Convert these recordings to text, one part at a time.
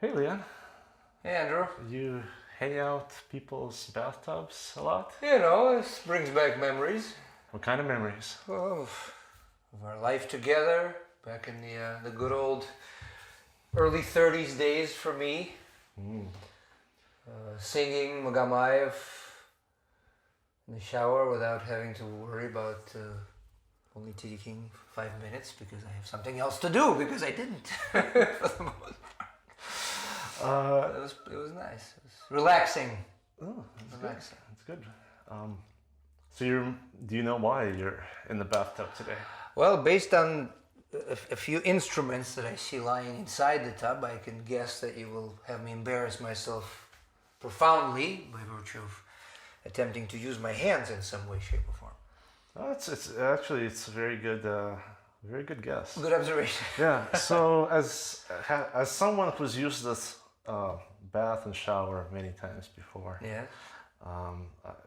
Hey, Leon. Hey, Andrew. You hang out people's bathtubs a lot? You know, this brings back memories What kind of memories? of our life together back in the good old early 30s days for me. Singing Magamayev in the shower without having to worry about only taking 5 minutes because I have something else to do because I didn't for the most part. It was nice. It was relaxing. Oh, that's Relaxing. good. That's good. Do you know why you're in the bathtub today? Well, based on a few instruments that I see lying inside the tub, I can guess that you will have me embarrass myself profoundly by virtue of attempting to use my hands in some way, shape, or form. Oh, it's a very good guess. Good observation. Yeah. So as someone who's used this bath and shower many times before, Yeah.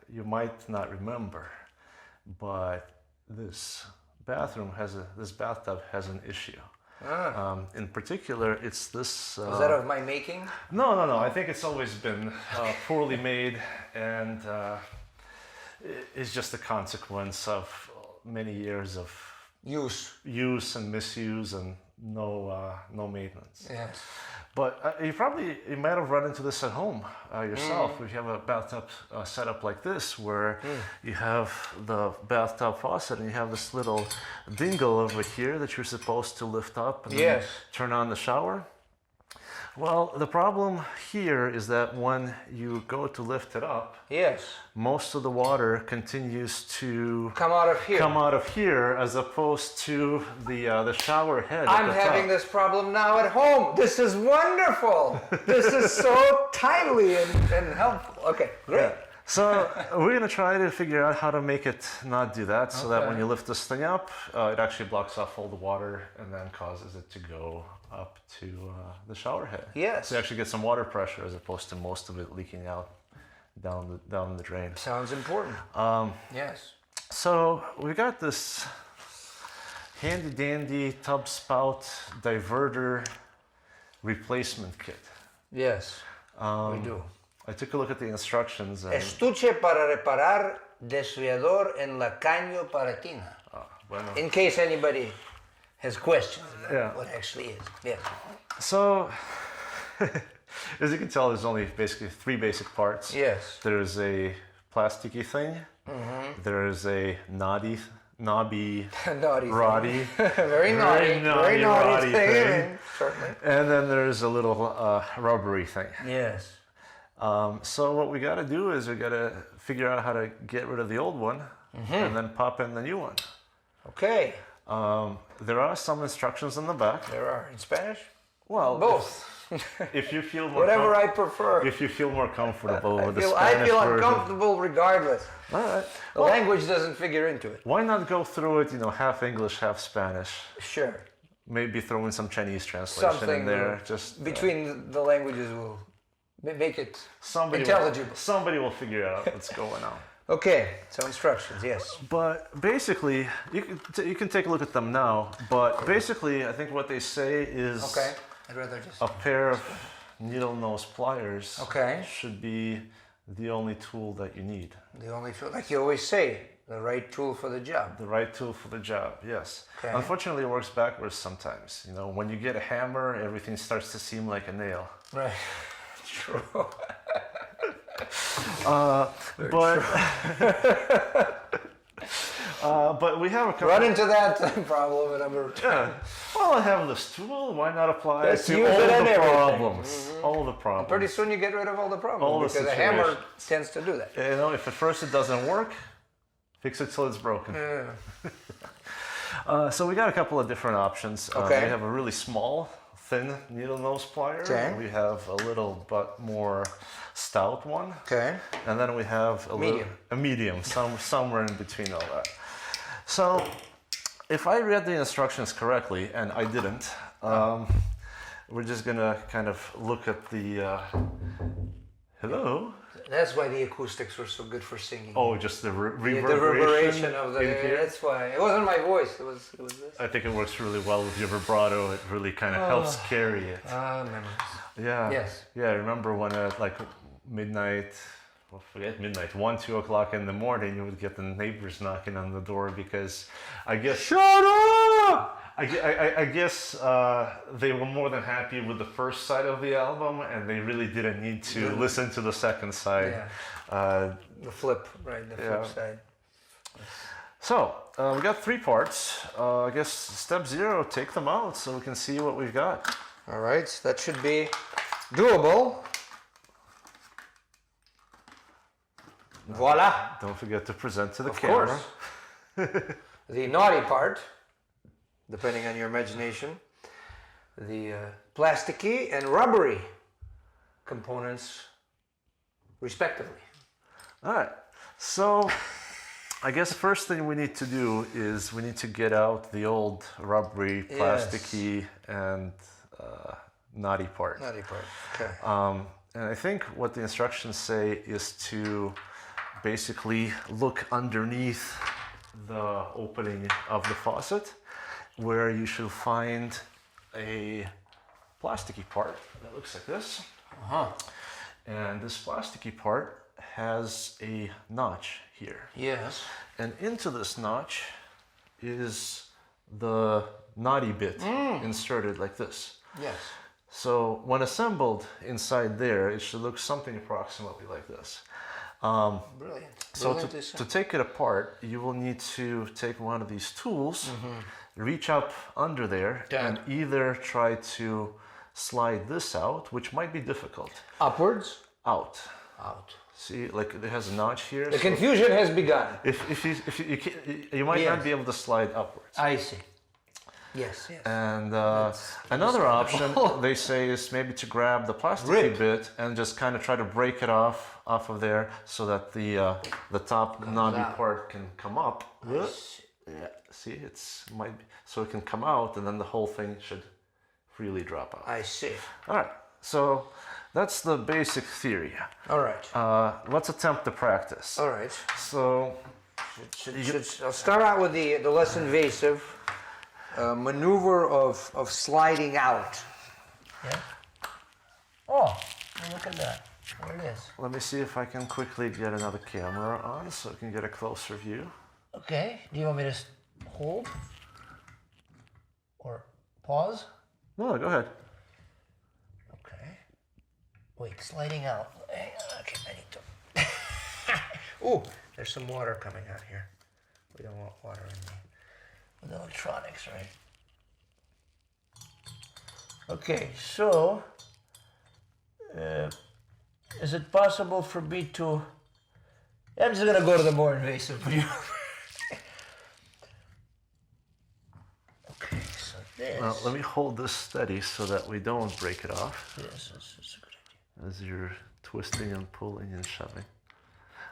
you might not remember, but this bathtub has an issue. In particular, it's this. Was that of my making? No. I think it's always been poorly made, and it's just a consequence of many years of use and misuse and no maintenance. Yes. But you might have run into this at home yourself. If you have a bathtub set up like this, where you have the bathtub faucet and you have this little dingle over here that you're supposed to lift up and then turn on the shower. Well, the problem here is that when you go to lift it up, most of the water continues to come out of here. As opposed to the shower head. I'm having this problem now at home. This is wonderful. This is so timely and helpful. Okay, great. Yeah. So we're going to try to figure out how to make it not do that, so that when you lift this thing up, it actually blocks off all the water and then causes it to go up to the shower head. Yes. So you actually get some water pressure as opposed to most of it leaking out down the drain. Sounds important. Yes. So we got this handy dandy tub spout diverter replacement kit. Yes, we do. I took a look at the instructions. And Estuche para reparar desviador en la caño para tina. Bueno. In case anybody has questions about what actually is. Yeah. So, as you can tell, there's only basically 3 basic parts. Yes. There's a plasticky thing. There's a knobby, Naughty roddy, thing. Very naughty thing. Certainly. And then there's a little rubbery thing. Yes. So what we got to do is we got to figure out how to get rid of the old one and then pop in the new one. Okay. There are some instructions in the back. There are in Spanish. Well, both. If you feel more whatever I prefer. If you feel more comfortable with the Spanish I feel version. uncomfortable regardless. All right. The language doesn't figure into it. Why not go through it, half English, half Spanish? Sure. Maybe throw in some Chinese translation in there. Just between the languages will make it intelligible. Somebody will figure out what's going on. Okay, so instructions, yes. But basically, you can take a look at them now. But basically, I think what they say is I'd rather just a pair of needle nose pliers should be the only tool that you need. The only tool, like you always say, the right tool for the job. The right tool for the job, yes. Okay. Unfortunately, it works backwards sometimes. When you get a hammer, everything starts to seem like a nail. Right. True. But we have a couple. Run into that problem at number 10. Well, I have this tool. Why not apply Let's it to use all it on the everything. problems? All the problems. Pretty soon you get rid of all the problems All the because a hammer tends to do that. If at first it doesn't work, fix it till it's broken. Yeah. So we got a couple of different options. We have a really small, thin needle nose plier. Okay. We have a little but more stout one. Okay. And then we have a medium, somewhere in between all that. So, if I read the instructions correctly, and I didn't, we're just gonna kind of look at the. Hello. That's why the acoustics were so good for singing. Oh, just the reverberation. The reverberation of the. That's why it wasn't my voice. It was this. I think it works really well with your vibrato. It really kind of helps carry it. Memories. Yeah. Yes. Yeah, I remember when at like midnight, well, forget midnight, 1, 2 o'clock in the morning, you would get the neighbors knocking on the door because I guess... Shut up! I guess they were more than happy with the first side of the album and they really didn't need to listen to the second side. Yeah. The flip, right? The flip yeah. side. So, we got 3 parts. I guess step 0, take them out so we can see what we've got. All right, that should be doable. Voila! Don't forget to present to the Of camera. course. The naughty part, depending on your imagination, the plasticky and rubbery components, respectively. All right. So, I guess first thing we need to do is we need to get out the old rubbery, plasticky, and knotty part. Naughty part. Okay. And I think what the instructions say is to basically look underneath the opening of the faucet where you should find a plasticky part that looks like this. Uh-huh. And this plasticky part has a notch here. Yes. And into this notch is the knotty bit inserted like this. Yes. So when assembled inside there, it should look something approximately like this. Brilliant. So Brilliant to take it apart, you will need to take one of these tools, reach up under there, and either try to slide this out, which might be difficult. Upwards? Out. Out. See, like it has a notch here. The confusion has begun. If you might not be able to slide upwards. I see. Yes, yes. And another option they say is maybe to grab the plasticky bit and just kind of try to break it off of there so that the top knobby part can come up. Yeah, see, might be, so it can come out and then the whole thing should freely drop out. I see. All right, so that's the basic theory. All right. Let's attempt to practice. All right. So I'll start out with the less invasive maneuver of sliding out. Yeah. Oh, look at that. There it is. let me see if I can quickly get another camera on so I can get a closer view. Okay. Do you want me to hold or pause? No, go ahead. Okay. Wait, sliding out. Okay, I need to. Ooh, there's some water coming out here. We don't want water in the electronics, right? Okay, so is it possible for me to? I'm just gonna go to the more invasive view. Okay, so this. Now, let me hold this steady so that we don't break it off. Yes, that's a good idea. As you're twisting and pulling and shoving.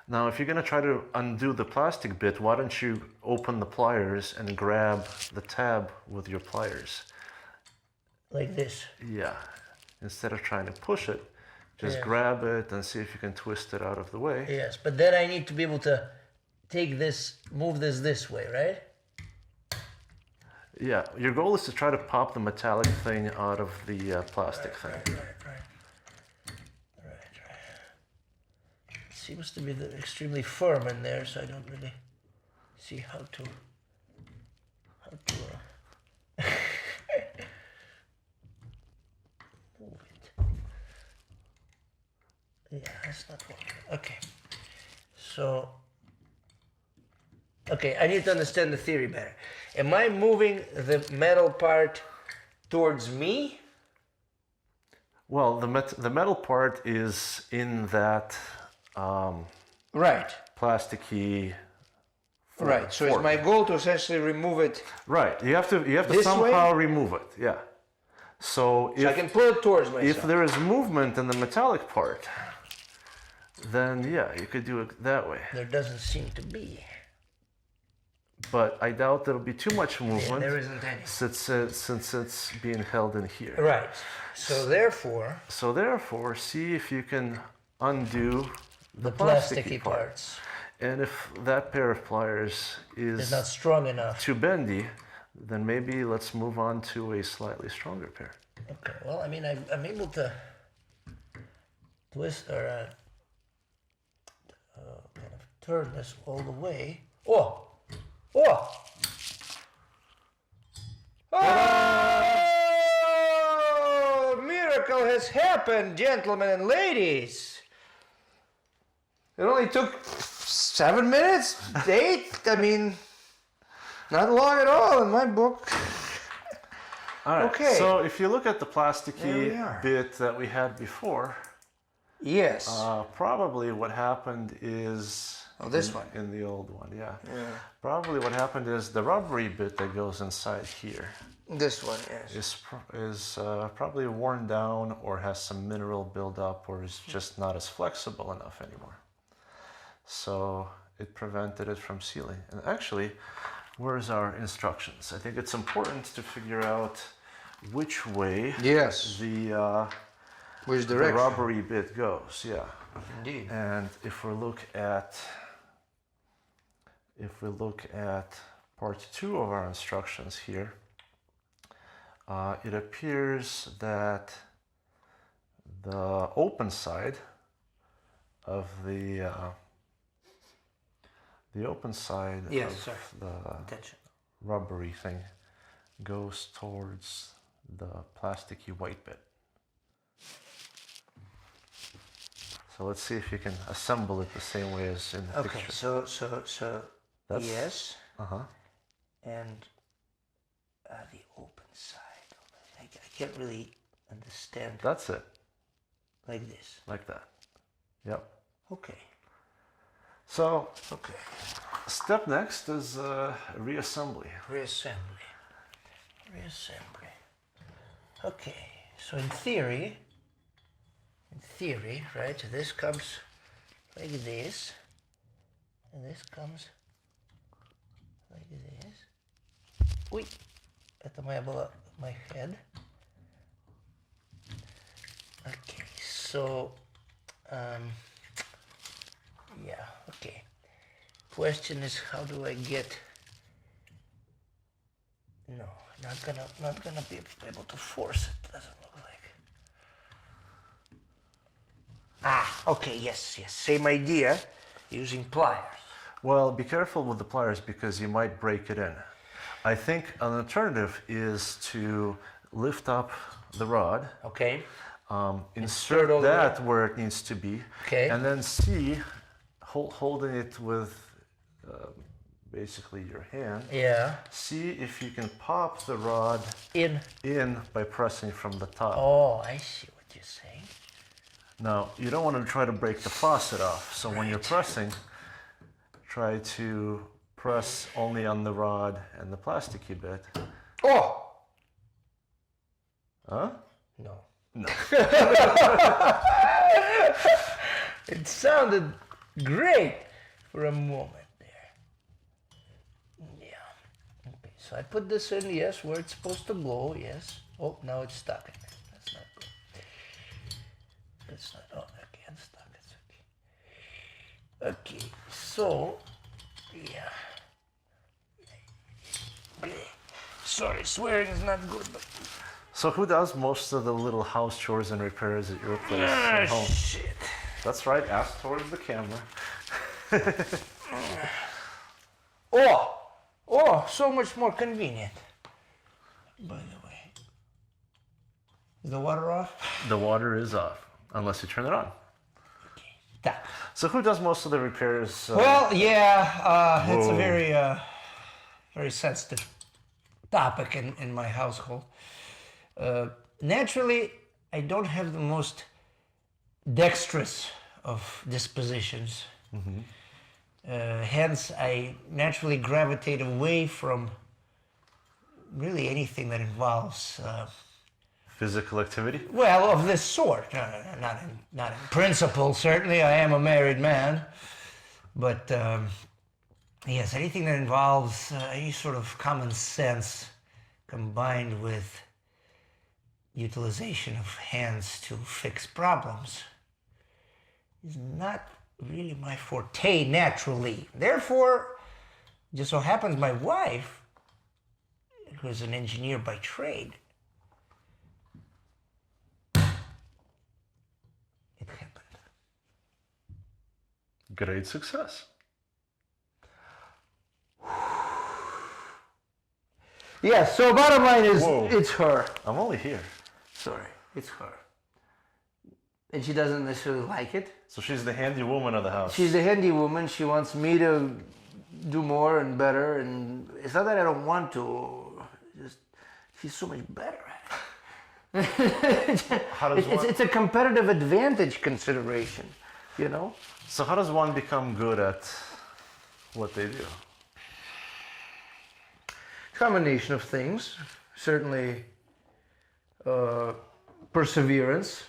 Now, if you're going to try to undo the plastic bit, why don't you open the pliers and grab the tab with your pliers? Like this? Yeah. Instead of trying to push it, just grab it and see if you can twist it out of the way. Yes, but then I need to be able to take this, move this way, right? Yeah, your goal is to try to pop the metallic thing out of the plastic thing. Right. Seems to be extremely firm in there, so I don't really see how to move it. Yeah, that's not working. Okay. So, okay, I need to understand the theory better. Am I moving the metal part towards me? Well, the metal part is in that Right. plasticky. Right. So it's my goal to essentially remove it. Right. You have to This somehow remove it. Yeah. So So I can pull it towards myself. if there is movement in the metallic part, then yeah, you could do it that way. There doesn't seem to be. But I doubt there'll be too much movement. There isn't any. Since it's being held in here. Right. So therefore, see if you can undo the plasticky parts And if that pair of pliers is not strong enough. too bendy, then maybe let's move on to a slightly stronger pair. Okay. Well, I mean, I'm able to. twist or kind of turn this all the way. Oh! Oh! Oh! Miracle has happened, gentlemen and ladies. It only took 7 minutes, 8. I mean, not long at all in my book. All right. Okay. So if you look at the There we plasticky are. bit that we had before, Yes. probably what happened is This one. in the old one, yeah. Yeah. Probably what happened is the rubbery bit that goes inside here This one, yes. is probably worn down or has some mineral buildup or is just not as flexible enough anymore. So it prevented it from sealing. And actually, where's our instructions? I think it's important to figure out which way Yes. Which the direction? rubbery bit goes. Yeah. Indeed. And if we look at part 2 of our instructions here, it appears that the open side of the open side Yes, of sir. the Attention. rubbery thing goes towards the plasticky white bit. So let's see if you can assemble it the same way as in the Okay, picture. so That's- yes, Uh-huh. and the open side. I can't really understand That's it. like this. Like that. Yep. Okay. So Okay. step next is reassembly. Reassembly. Okay. So in theory, right? This comes like this, and this comes like this. Ui, это my head. Okay, so yeah, okay. Question is, how do I get? No, not gonna be able to force it. Doesn't look like. Okay, yes, same idea, using pliers. Well, be careful with the pliers because you might break it in. I think an alternative is to lift up the rod, Okay. insert all the that where it needs to be, Okay. and then see, holding it with basically your hand, Yeah. see if you can pop the rod In. in by pressing from the top. Oh, I see what you're saying. Now, you don't want to try to break the faucet off, so when you're pressing, try to press only on the rod and the plasticky bit. Oh. Huh? No. No. It sounded great for a moment there. Yeah. Okay, so I put this in, yes, where it's supposed to go, yes. Oh, now it's stuck in there. That's not good. It's not, oh, okay, it's stuck, it's okay. Okay, so, yeah. Sorry, swearing is not good, but... So who does most of the little house chores and repairs at your place at home? Shit. That's right, ask towards the camera. Oh, so much more convenient. By the way. Is the water off? The water is off, unless you turn it on. That. So who does most of the repairs? Well, yeah, it's a Whoa. very sensitive topic in my household. Naturally, I don't have the most dexterous of dispositions. Hence, I naturally gravitate away from really anything that involves, Physical activity? well, of this sort. Not in principle, certainly. I am a married man. But, yes, anything that involves any sort of common sense combined with utilization of hands to fix problems is not really my forte naturally. Therefore, just so happens my wife, who's an engineer by trade, it happened. great success. Yeah, so bottom line is, Whoa. it's her. I'm only here. Sorry, it's her. And she doesn't necessarily like it. So she's the handy woman of the house. She's the handy woman. She wants me to do more and better. And it's not that I don't want to. Just she's so much better at it. How does one... It's a competitive advantage consideration, you know? So how does one become good at what they do? Combination of things. Certainly perseverance,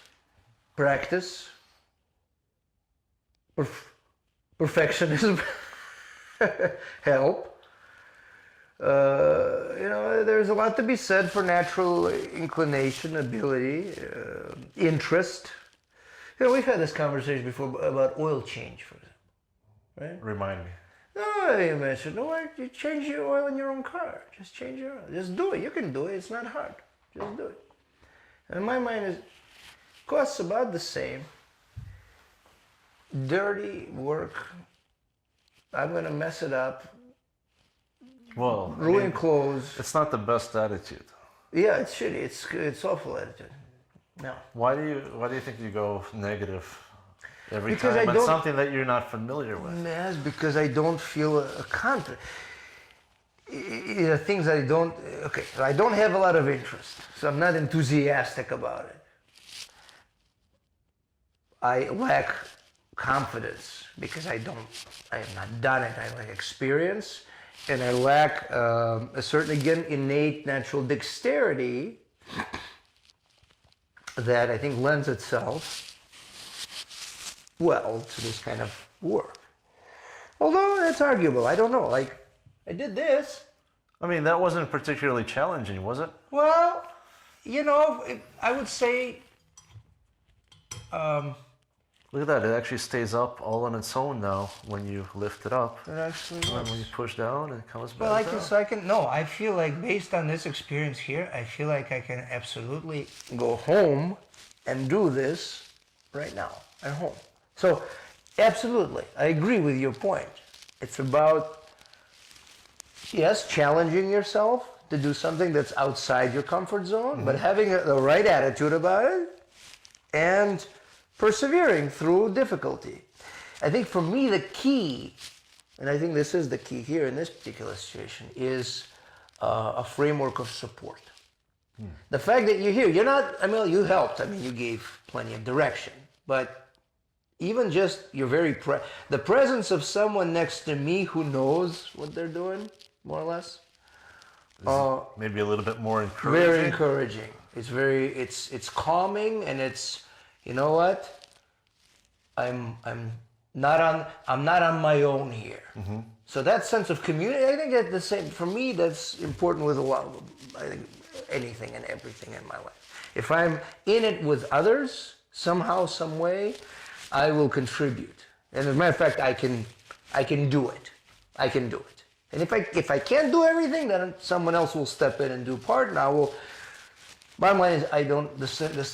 practice, perfectionism, help. You know, there's a lot to be said for natural inclination, ability, interest. You know, we've had this conversation before about oil change, for example, right? Remind me. No, you mentioned, no, you change your oil in your own car. Just change your oil. Just do it. You can do it. It's not hard. Just do it. And my mind is, costs about the same. Dirty work. I'm going to mess it up. Well, Ruin clothes. it's not the best attitude. Yeah, it's shitty. It's awful attitude. No. Why do you think you go negative every Because time I on don't- something that you're not familiar with? Yes, because I don't feel a confidence. Things that I don't. Okay, so I don't have a lot of interest, so I'm not enthusiastic about it. I lack confidence because I have not done it. I lack experience, and I lack a certain, again, innate natural dexterity that I think lends itself well to this kind of work. Although that's arguable. I don't know. Like, I did this. I mean, that wasn't particularly challenging, was it? Well, you know, I would say. Look at that, it actually stays up all on its own now when you lift it up. It actually And works. when you push down, it comes back Well, down. no, I feel like based on this experience here, I feel like I can absolutely go home and do this right now at home. So, absolutely, I agree with your point. It's about, yes, challenging yourself to do something that's outside your comfort zone, but having the right attitude about it and persevering through difficulty. I think for me the key, and I think this is the key here in this particular situation, is a framework of support. The fact that you're here, you're not, I mean, you helped, I mean, you gave plenty of direction, but even just you're the presence of someone next to me who knows what they're doing, more or less, Maybe a little bit more encouraging. very encouraging. It's calming, and it's, you know what? I'm not on my own here. So that sense of community, I think that's the same for me. That's important with a lot of, I think, anything and everything in my life. If I'm in it with others somehow, some way, I will contribute. And as a matter of fact, I can do it. I can do it. And if I can't do everything, then someone else will step in and do part, and I will. Bottom line is,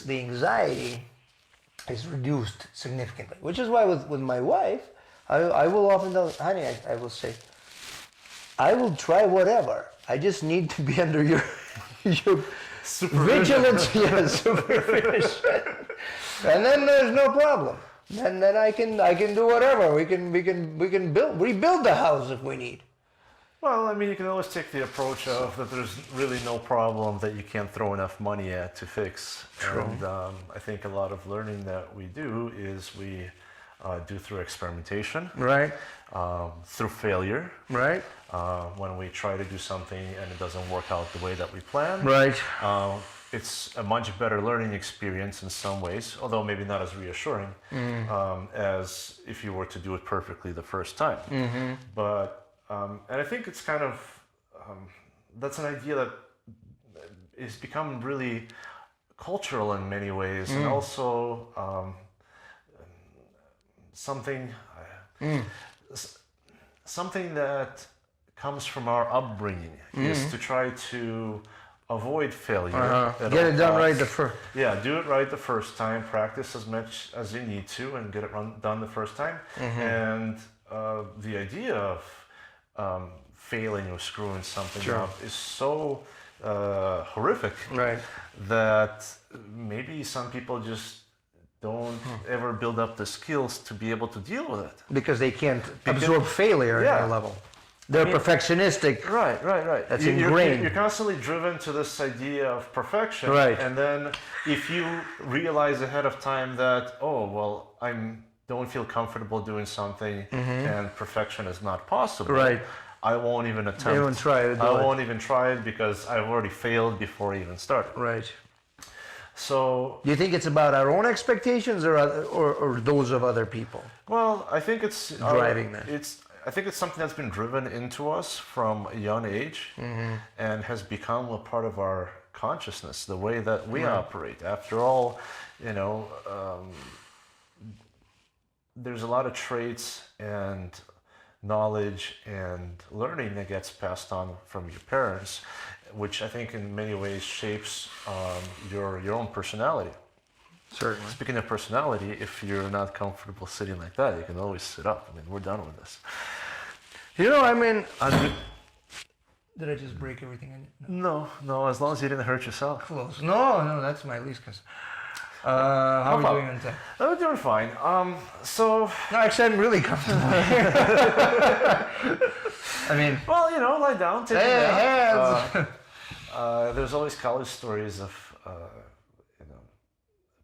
the anxiety is reduced significantly, which is why with my wife, I will often tell her, honey, I will say, I will try whatever. I just need to be under your vigilance, supervision, and then there's no problem. And then I can do whatever. We can rebuild the house if we need. Well, I mean, you can always take the approach of that there's really no problem that you can't throw enough money at to fix. True. And I think a lot of learning that we do is we do through experimentation, Right. through failure. Right. When we try to do something and it doesn't work out the way that we plan. Right. It's a much better learning experience in some ways, although maybe not as reassuring as if you were to do it perfectly the first time. But and I think it's kind of that's an idea that is become really cultural in many ways, and also something something that comes from our upbringing is to try to avoid failure. Get it done right the first. Yeah, do it right the first time. Practice as much as you need to, and get it done the first time. And the idea of failing or screwing something up is so horrific, Right. that maybe some people just don't ever build up the skills to be able to deal with it. Because they can't absorb failure at their level. They're perfectionistic. Right. That's You're ingrained. constantly driven to this idea of perfection. Right. And then if you realize ahead of time that, oh, well, don't feel comfortable doing something and perfection is not possible. Right. I won't even attempt. They won't try to do I it. won't even try it because I've already failed before I even started. Right. So, Do you think it's about our own expectations or those of other people? well, I think it's Driving that. I think it's something that's been driven into us from a young age and has become a part of our consciousness, the way that we operate. After all, there's a lot of traits and knowledge and learning that gets passed on from your parents, which I think in many ways shapes your own personality. Certainly. Speaking of personality, if you're not comfortable sitting like that, you can always sit up. I mean, we're done with this. Did I just break everything in? No, as long as you didn't hurt yourself. Close. No, that's my least concern. How are we doing on time? Oh, we're doing fine. No, actually, I'm really comfortable. I mean, well, lie down, take hey, a nap. hands. There's always college stories of,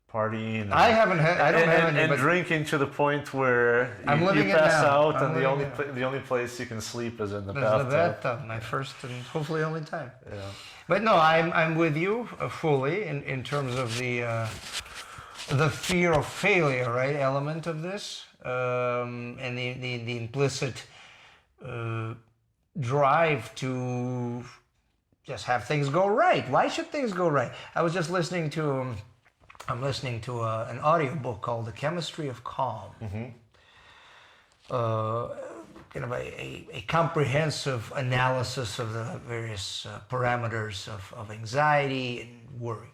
partying. I don't have any, and but drinking to the point where I'm you living it pass now. out, I'm and living the only place you can sleep is in the there's the bathtub. bathtub, my first and hopefully only time. Yeah. But no, I'm with you fully in terms of the fear of failure, right, element of this, and the implicit drive to just have things go right. Why should things go right? I was just listening to an audiobook called The Chemistry of Calm. Kind of a comprehensive analysis of the various parameters of anxiety and worry.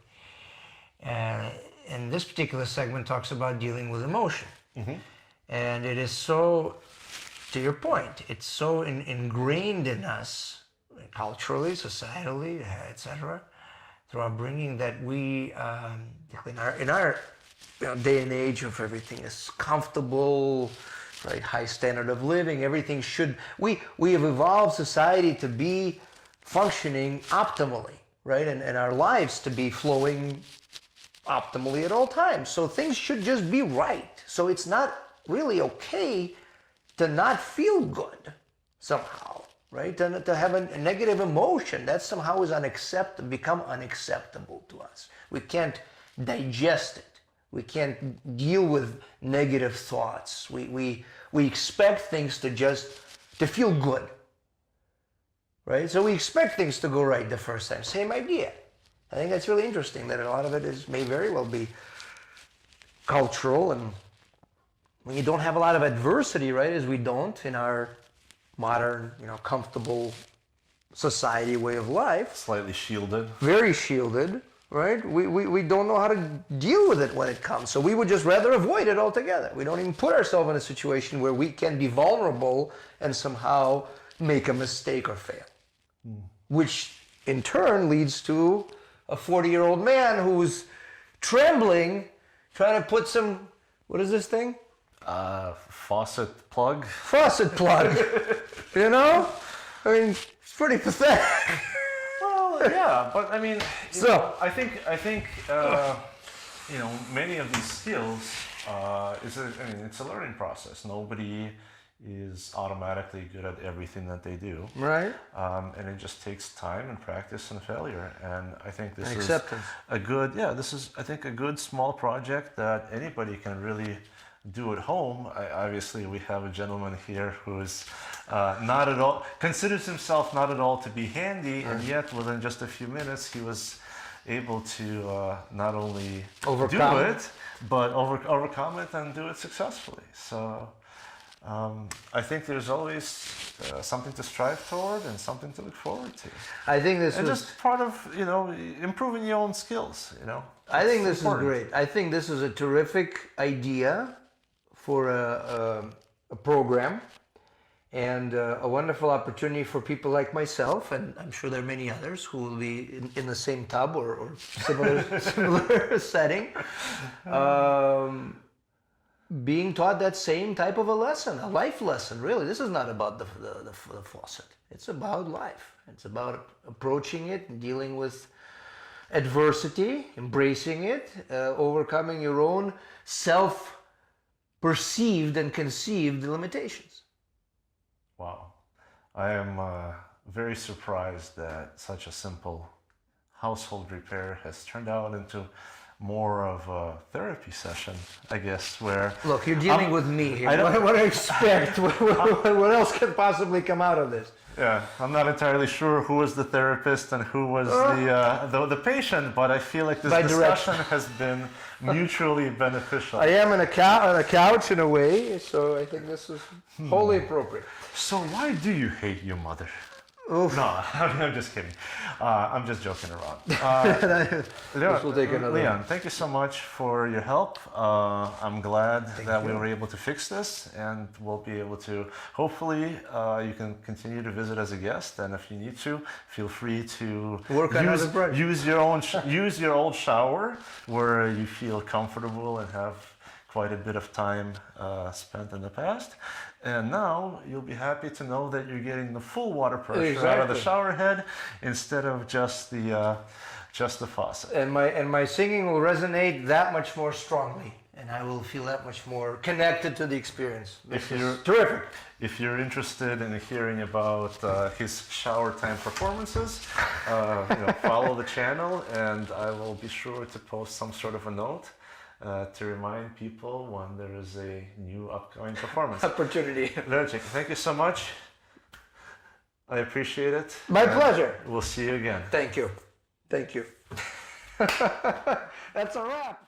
And this particular segment talks about dealing with emotion. And it is so, to your point, it's so ingrained in us, culturally, societally, etc., through our upbringing, that we, in our day and age of everything is comfortable, right, high standard of living, everything should, we have evolved society to be functioning optimally, right, and our lives to be flowing optimally at all times. So things should just be right. So it's not really okay to not feel good somehow, right? To have a negative emotion that somehow is become unacceptable to us. We can't digest it. We can't deal with negative thoughts. We expect things to feel good, right? So we expect things to go right the first time. Same idea. I think that's really interesting that a lot of it may very well be cultural, and when you don't have a lot of adversity, right, as we don't in our modern, comfortable society way of life. Slightly shielded. Very shielded, right? We don't know how to deal with it when it comes. So we would just rather avoid it altogether. We don't even put ourselves in a situation where we can be vulnerable and somehow make a mistake or fail. Which in turn leads to a 40-year-old man who's trembling, trying to put some, what is this thing? Faucet plug. Faucet plug. I mean, it's pretty pathetic. Well, yeah, but I mean, I think many of these skills it's a learning process. Nobody is automatically good at everything that they do. Right. And it just takes time and practice and failure. And I think this acceptance. is a good small project that anybody can really do at home. Obviously, we have a gentleman here who is not at all, considers himself not at all to be handy, and yet within just a few minutes he was able to not only overcome do it, but overcome it and do it successfully. So I think there's always something to strive toward and something to look forward to. I think this And was. just part of, improving your own skills, I think It's this important. is great. I think this is a terrific idea for a program, and a wonderful opportunity for people like myself, and I'm sure there are many others who will be in the same tub or similar setting, being taught that same type of a lesson, a life lesson. Really, this is not about the faucet. It's about life. It's about approaching it and dealing with adversity, embracing it, overcoming your own self-perceived and conceived limitations. Wow. I am very surprised that such a simple household repair has turned out into more of a therapy session, I guess, where... Look, you're dealing with me here. I don't- What do I expect? What else can possibly come out of this? Yeah, I'm not entirely sure who was the therapist and who was the patient, but I feel like this By discussion has been mutually beneficial. I am on a couch in a way, so I think this is wholly appropriate. So why do you hate your mother? Oof. No, I'm just kidding. I'm just joking around. This will take another. Leon, thank you so much for your help. I'm glad that we were able to fix this, and we'll be able to, hopefully, you can continue to visit as a guest, and if you need to, feel free to Work on other projects. use your old shower where you feel comfortable and have quite a bit of time spent in the past. And now you'll be happy to know that you're getting the full water pressure out of the Exactly. shower head instead of just the faucet. And my singing will resonate that much more strongly, and I will feel that much more connected to the experience. If This you're is terrific. If you're interested in hearing about his shower time performances, follow the channel, and I will be sure to post some sort of a note to remind people when there is a new upcoming performance. Opportunity. Lerchik, thank you so much. I appreciate it. My And pleasure. We'll see you again. Thank you. Thank you. That's a wrap.